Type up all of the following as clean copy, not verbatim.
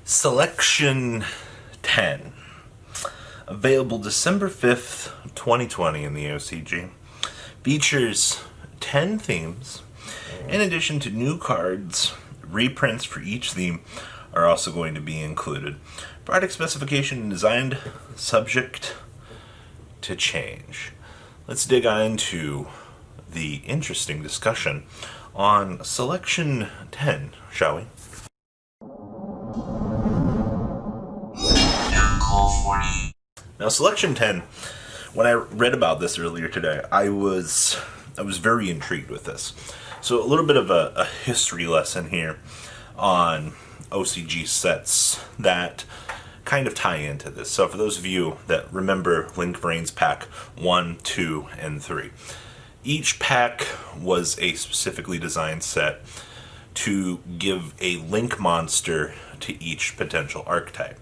Selection 10, available December 5th, 2020 in the OCG, features 10 themes. In addition to new cards, reprints for each theme are also going to be included. Product specification and designed subject to change. Let's dig on into the interesting discussion on Selection 10, shall we? Now, Selection 10, when I read about this earlier today, I was very intrigued with this. So a little bit of a history lesson here on OCG sets that kind of tie into this. So for those of you that remember Link Brains Pack 1, 2, and 3, each pack was a specifically designed set to give a Link monster to each potential archetype.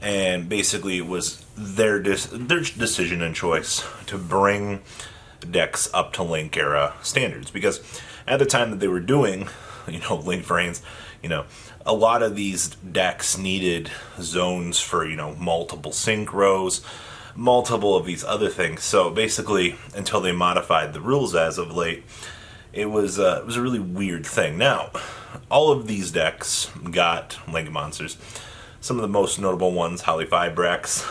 And basically it was their decision and choice to bring decks up to Link era standards. Because at the time that they were doing, Link Brains, a lot of these decks needed zones for, multiple synchros, multiple of these other things. So basically, until they modified the rules as of late, it was a really weird thing. Now, all of these decks got Link monsters. Some of the most notable ones, Holly Fibrax.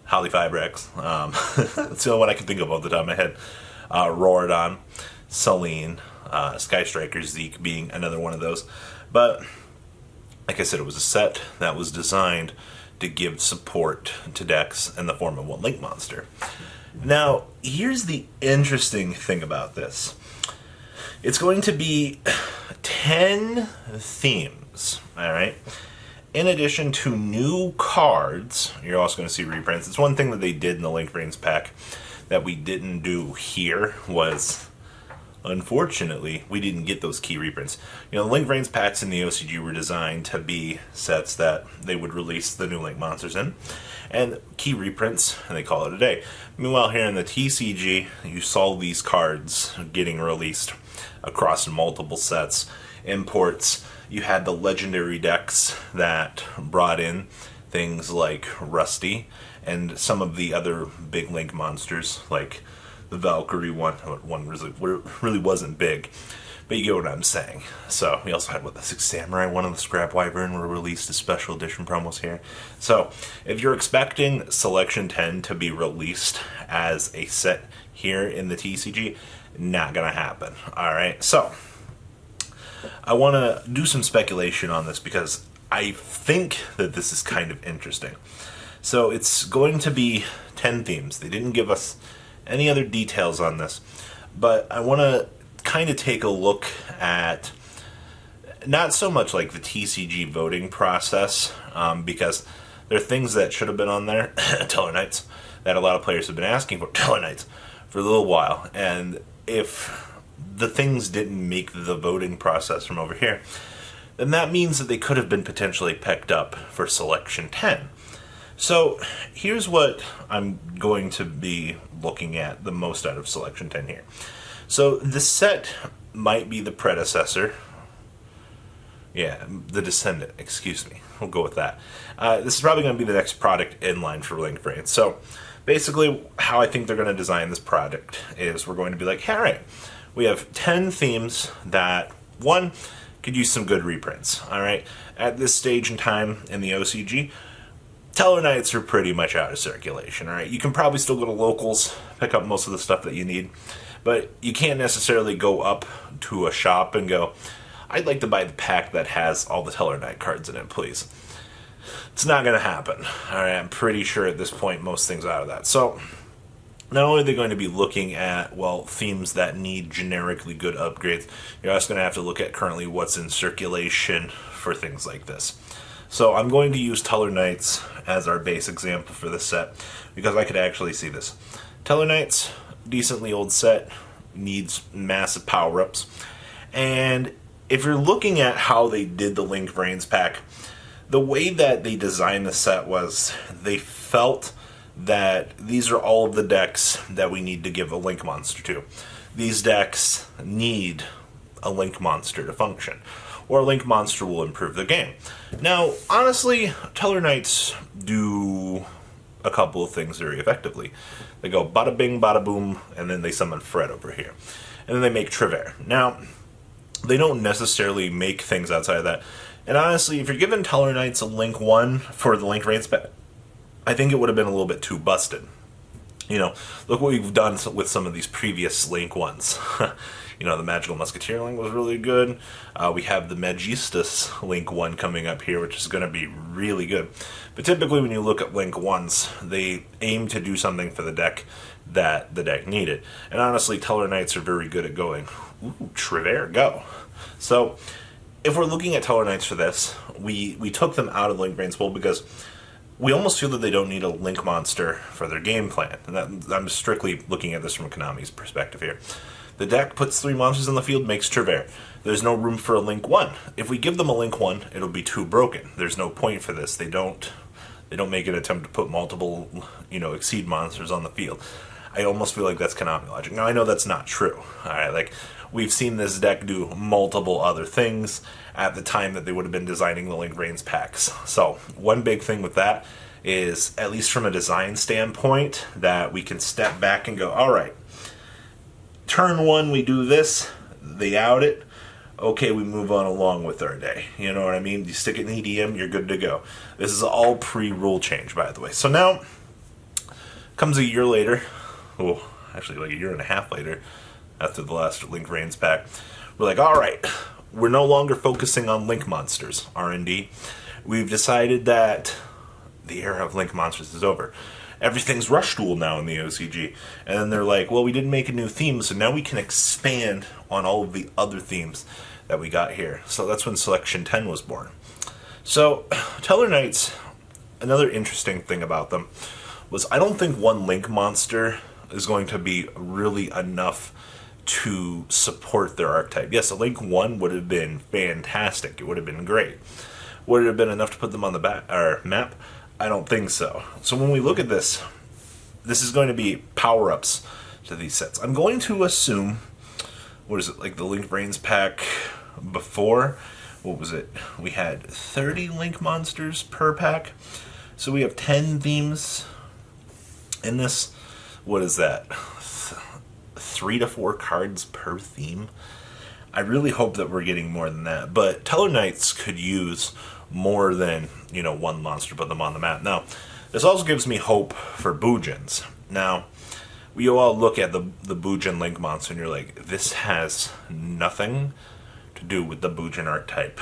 That's the only one I can think of off the top of my head. Rorodon, Selene, Sky Striker, Zeke being another one of those. But, like I said, it was a set that was designed to give support to decks in the form of one Link monster. Now, here's the interesting thing about this. It's going to be 10 themes, alright? In addition to new cards, you're also going to see reprints. It's one thing that they did in the Link Brains pack that we didn't do here was, unfortunately, we didn't get those key reprints. The Link Brains packs in the OCG were designed to be sets that they would release the new Link monsters in, and key reprints, and they call it a day. Meanwhile, here in the TCG, you saw these cards getting released across multiple sets, imports. You had the legendary decks that brought in things like Rusty and some of the other big Link monsters, like the Valkyrie one really wasn't big, but you get what I'm saying. So we also had the Six Samurai one and the Scrap Wyvern were released as special edition promos here. So if you're expecting Selection 10 to be released as a set here in the TCG, not gonna happen. Alright, so I want to do some speculation on this because I think that this is kind of interesting. So it's going to be 10 themes. They didn't give us any other details on this, but I want to kind of take a look at not so much like the TCG voting process, because there are things that should have been on there, Tellarknights, that a lot of players have been asking for, Tellarknights, for a little while, and if the things didn't make the voting process from over here, then that means that they could have been potentially picked up for Selection 10. So here's what I'm going to be looking at the most out of Selection 10 here. So this set might be the predecessor. Yeah, the descendant, excuse me. We'll go with that. This is probably going to be the next product in line for Link Brains. So basically how I think they're going to design this product is we're going to be like, all right, we have 10 themes that, one, could use some good reprints, alright? At this stage in time in the OCG, Tellarknights are pretty much out of circulation, alright? You can probably still go to locals, pick up most of the stuff that you need, but you can't necessarily go up to a shop and go, I'd like to buy the pack that has all the Tellarknight cards in it, please. It's not going to happen, alright? I'm pretty sure at this point most things are out of that. So not only are they going to be looking at, themes that need generically good upgrades, you're also going to have to look at currently what's in circulation for things like this. So I'm going to use Tellarknights as our base example for this set, because I could actually see this. Tellarknights, decently old set, needs massive power-ups. And if you're looking at how they did the Link Brains pack, the way that they designed the set was they felt that these are all of the decks that we need to give a Link monster to. These decks need a Link monster to function. or a Link monster will improve the game. Now, honestly, Teller Knights do a couple of things very effectively. They go bada bing, bada boom, and then they summon Fred over here. And then they make Trevere. Now, they don't necessarily make things outside of that. And honestly, if you're giving Teller Knights a Link 1 for the Link Reigns pack, I think it would have been a little bit too busted. You know, look what we've done with some of these previous Link ones. You know, the Magical Musketeer Link was really good. We have the Magistus Link 1 coming up here, which is going to be really good. But typically when you look at Link 1s, they aim to do something for the deck that the deck needed. And honestly, Teller Knights are very good at going, ooh, Trevere, go. So, if we're looking at Teller Knights for this, we took them out of Link Reigns pool because we almost feel that they don't need a Link monster for their game plan. And I'm strictly looking at this from Konami's perspective here. The deck puts 3 monsters on the field, makes Trevere. There's no room for a Link 1. If we give them a Link 1, it'll be too broken. There's no point for this. They don't make an attempt to put multiple, Exceed monsters on the field. I almost feel like that's Konami logic. Now, I know that's not true. Alright, like, we've seen this deck do multiple other things at the time that they would have been designing the Link Reigns packs. So, one big thing with that is, at least from a design standpoint, that we can step back and go, alright, turn 1 we do this, they out it, okay, we move on along with our day. You know what I mean? You stick it in EDM, you're good to go. This is all pre-rule change, by the way. So now, comes a year later, actually like a year and a half later, after the last Link Reigns pack, we're like, alright, we're no longer focusing on Link monsters, R&D. We've decided that the era of Link monsters is over. Everything's Rush Duel now in the OCG. And then they're like, well, we didn't make a new theme, so now we can expand on all of the other themes that we got here. So that's when Selection 10 was born. So, Teller Knights, another interesting thing about them was I don't think one Link monster is going to be really enough to support their archetype. Yes, a Link 1 would have been fantastic. It would have been great. Would it have been enough to put them on the map? I don't think so. So when we look at this, this is going to be power-ups to these sets. I'm going to assume, what is it, like the Link Reigns pack before? What was it? We had 30 Link monsters per pack. So we have 10 themes in this. What is that? 3 to 4 cards per theme? I really hope that we're getting more than that. But Teller Knights could use more than, one monster, put them on the map. Now, this also gives me hope for Boojins. Now, we all look at the Boojin Link monster and you're like, this has nothing to do with the Boojin archetype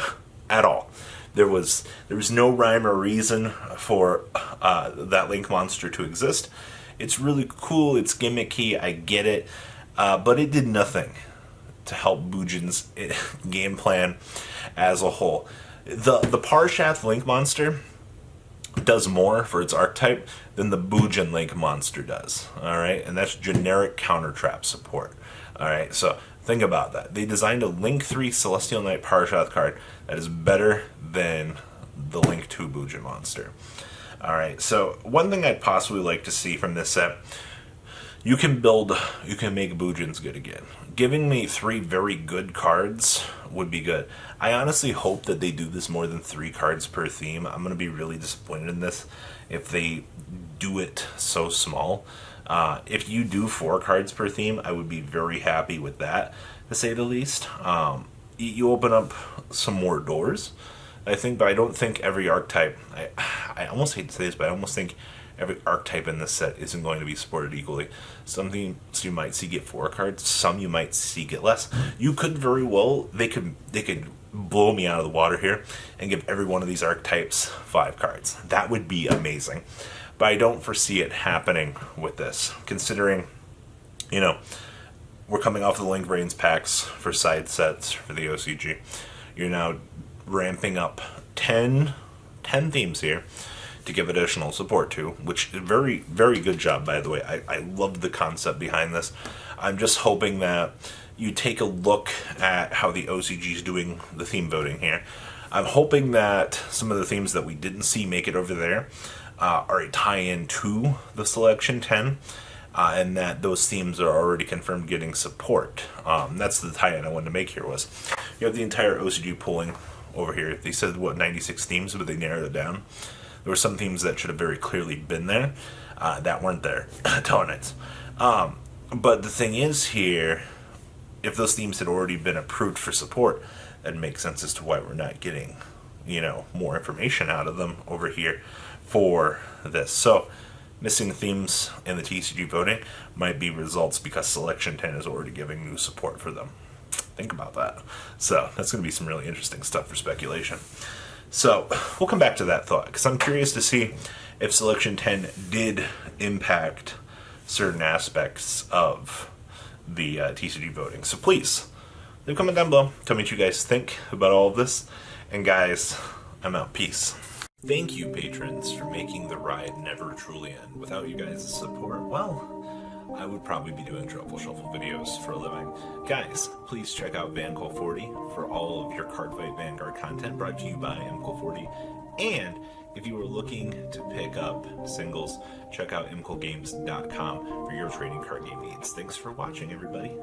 at all. There was no rhyme or reason for that Link monster to exist. It's really cool, it's gimmicky, I get it, but it did nothing to help Boojin's game plan as a whole. The Parshath Link monster does more for its archetype than the Boojin Link monster does. Alright, and that's generic counter trap support. Alright, so think about that. They designed a Link 3 Celestial Knight Parshath card that is better than the Link 2 Boojin monster. Alright, so one thing I'd possibly like to see from this set, you can make Boojins good again. Giving me 3 very good cards would be good. I honestly hope that they do this more than 3 cards per theme. I'm going to be really disappointed in this if they do it so small. If you do 4 cards per theme, I would be very happy with that, to say the least. You open up some more doors, I think, but I don't think every archetype, I almost hate to say this, but I almost think every archetype in this set isn't going to be supported equally. Some things you might see get 4 cards, some you might see get less. You could very well, they could blow me out of the water here and give every one of these archetypes 5 cards. That would be amazing. But I don't foresee it happening with this, considering, we're coming off the Link Reigns packs for side sets for the OCG. You're now ramping up 10 themes here to give additional support to, which is very, very good job, by the way. I love the concept behind this. I'm just hoping that you take a look at how the OCG is doing the theme voting here. I'm hoping that some of the themes that we didn't see make it over there are a tie-in to the Selection 10, and that those themes are already confirmed getting support. That's the tie-in I wanted to make here was, You have the entire OCG pooling over here. They said, 96 themes, but they narrowed it down. There were some themes that should have very clearly been there that weren't there. Tellarknights. But the thing is here, if those themes had already been approved for support, that makes sense as to why we're not getting, more information out of them over here for this. So, missing themes in the TCG voting might be results because Selection 10 is already giving new support for them. Think about that. So, that's going to be some really interesting stuff for speculation. So, we'll come back to that thought, because I'm curious to see if Selection 10 did impact certain aspects of the TCG voting. So please, leave a comment down below. Tell me what you guys think about all of this. And guys, I'm out. Peace. Thank you, patrons, for making the ride never truly end. Without you guys' support, well, I would probably be doing Truffle Shuffle videos for a living. Guys, please check out VanCall40 for all of your Cardfight Vanguard content brought to you by MCall40. And if you are looking to pick up singles, check out mcallgames.com for your trading card game needs. Thanks for watching, everybody.